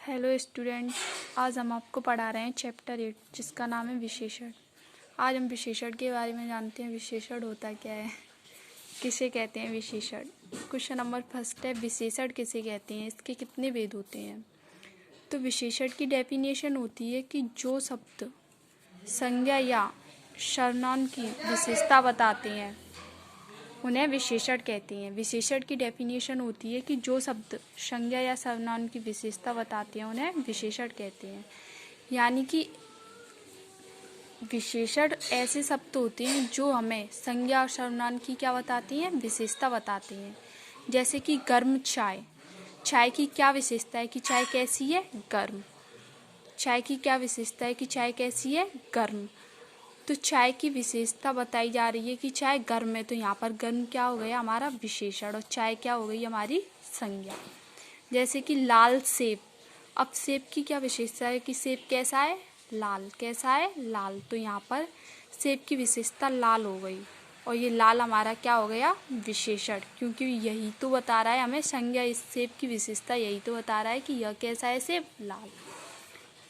Hello student, आज हम आपको पढ़ा रहे हैं चैप्टर 8 जिसका नाम है विशेषण। आज हम विशेषण के बारे में जानते हैं। विशेषण होता क्या है, किसे कहते हैं विशेषण। क्वेश्चन नंबर फर्स्ट है, विशेषण किसे कहते हैं, इसके कितने भेद होते हैं। तो विशेषण की डेफिनेशन होती है कि जो शब्द संज्ञा या सर्वनाम की विशेषता बताते हैं उन्हें विशेषण कहते हैं। विशेषण की डेफिनेशन होती है कि जो शब्द संज्ञा या सर्वनाम की विशेषता बताते हैं उन्हें विशेषण कहते हैं। यानी कि विशेषण ऐसे शब्द होते हैं जो हमें संज्ञा और सर्वनाम की क्या बताती हैं, विशेषता बताते हैं। जैसे कि गर्म चाय, चाय की क्या विशेषता है कि चाय कैसी है, गर्म। चाय की क्या विशेषता है कि चाय कैसी है, गर्म। तो चाय की विशेषता बताई जा रही है कि चाय गर्म है, तो यहाँ पर गर्म क्या हो गया हमारा विशेषण, और चाय क्या हो गई हमारी संज्ञा। जैसे कि लाल सेब, अब सेब की क्या विशेषता है कि सेब कैसा है, लाल। कैसा है, लाल। तो यहाँ पर सेब की विशेषता लाल हो गई, और ये लाल हमारा क्या हो गया विशेषण, क्योंकि यही तो बता रहा है हमें संज्ञा। इस सेब की विशेषता यही तो बता रहा है कि यह कैसा है सेब, लाल।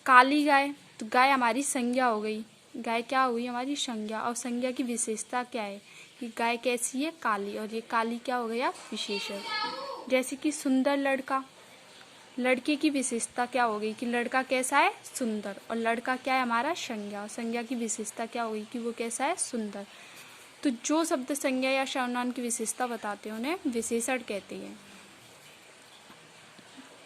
काली गाय, तो गाय हमारी संज्ञा हो गई, गाय क्या हुई हमारी संज्ञा। और संज्ञा की विशेषता क्या है कि गाय कैसी है, काली, और ये काली क्या हो गया विशेषण। जैसे कि सुंदर लड़का, लड़के की विशेषता क्या हो गई कि लड़का कैसा है, सुंदर, और लड़का क्या है हमारा संज्ञा, और संज्ञा की विशेषता क्या हो गई कि वो कैसा है, सुंदर। तो जो शब्द संज्ञा या सर्वनाम की विशेषता बताते हैं उन्हें विशेषण कहते हैं।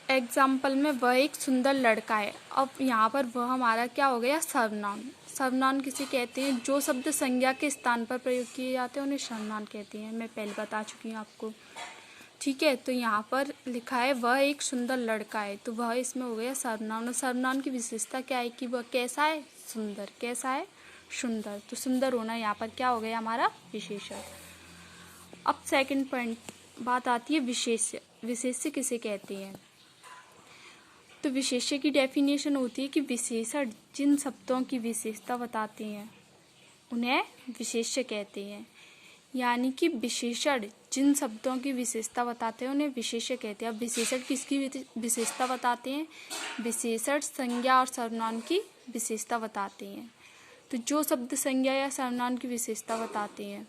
एग्जाम्पल में वह एक सुंदर लड़का है, अब यहाँ पर वह हमारा क्या हो गया सर्वनाम। सर्वनाम किसे कहते हैं, जो शब्द संज्ञा के स्थान पर प्रयोग किए जाते हैं उन्हें सर्वनाम कहते हैं। मैं पहले बता चुकी हूँ आपको, ठीक है। तो यहाँ पर लिखा है वह एक सुंदर लड़का है, तो वह इसमें हो गया सर्वनाम, और सर्वनाम की विशेषता क्या है कि वह कैसा है, सुंदर। कैसा है, सुंदर। तो सुंदर होना यहाँ पर क्या हो गया हमारा विशेषण। अब सेकंड पॉइंट बात आती है विशेष्य। विशेष्य किसे कहते हैं, तो विशेष्य की डेफिनेशन होती है कि विशेषण जिन शब्दों की विशेषता बताते हैं उन्हें विशेष्य कहते हैं। यानी कि विशेषण जिन शब्दों की विशेषता बताते हैं उन्हें विशेष्य कहते हैं। अब विशेषण किसकी विशेषता बताते हैं, विशेषण संज्ञा और सर्वनाम की विशेषता बताते हैं। तो जो शब्द संज्ञा या सर्वनाम की विशेषता बताते हैं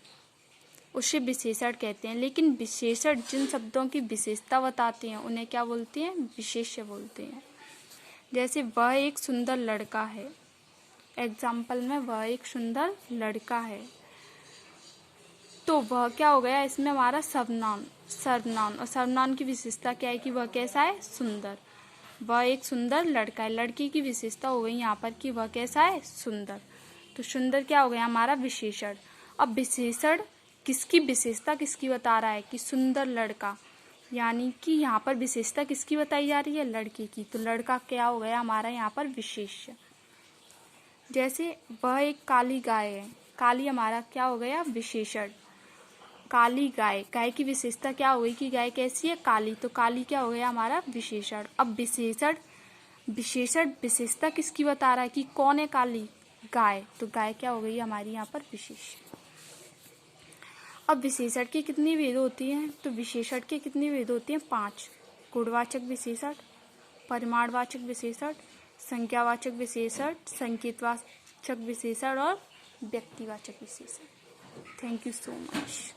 उसे विशेषण कहते हैं। लेकिन विशेषण जिन शब्दों की विशेषता बताते हैं उन्हें क्या बोलते हैं, विशेष्य बोलते हैं। जैसे वह एक सुंदर लड़का है, एग्जाम्पल में वह एक सुंदर लड़का है, तो वह क्या हो गया इसमें हमारा सर्वनाम। सर्वनाम, और सर्वनाम की विशेषता क्या है कि वह कैसा है, सुंदर। वह एक सुंदर लड़का है, लड़की की विशेषता हो गई यहाँ पर कि वह कैसा है, सुंदर। तो सुंदर क्या हो गया हमारा विशेषण। अब विशेषण किसकी विशेषता किसकी बता रहा है कि सुंदर लड़का, यानी कि यहाँ पर विशेषता किसकी बताई जा रही है, लड़के की। तो लड़का क्या हो गया हमारा यहाँ पर विशेष्य। जैसे वह एक काली गाय है, काली हमारा क्या हो गया विशेषण। काली गाय, गाय की विशेषता क्या हो गई कि गाय कैसी है, काली। तो काली क्या हो गया हमारा विशेषण। अब विशेषण विशेषता किसकी बता रहा है कि कौन है काली, गाय। तो गाय क्या हो गई हमारी यहाँ पर विशेषण। अब विशेषण की कितनी भेद होती हैं, तो विशेषण के कितनी भेद होती हैं, 5। गुणवाचक विशेषण, परिमाणवाचक विशेषण, संख्यावाचक विशेषण, संकेतवाचक विशेषण और व्यक्तिवाचक विशेषण। Thank you so much.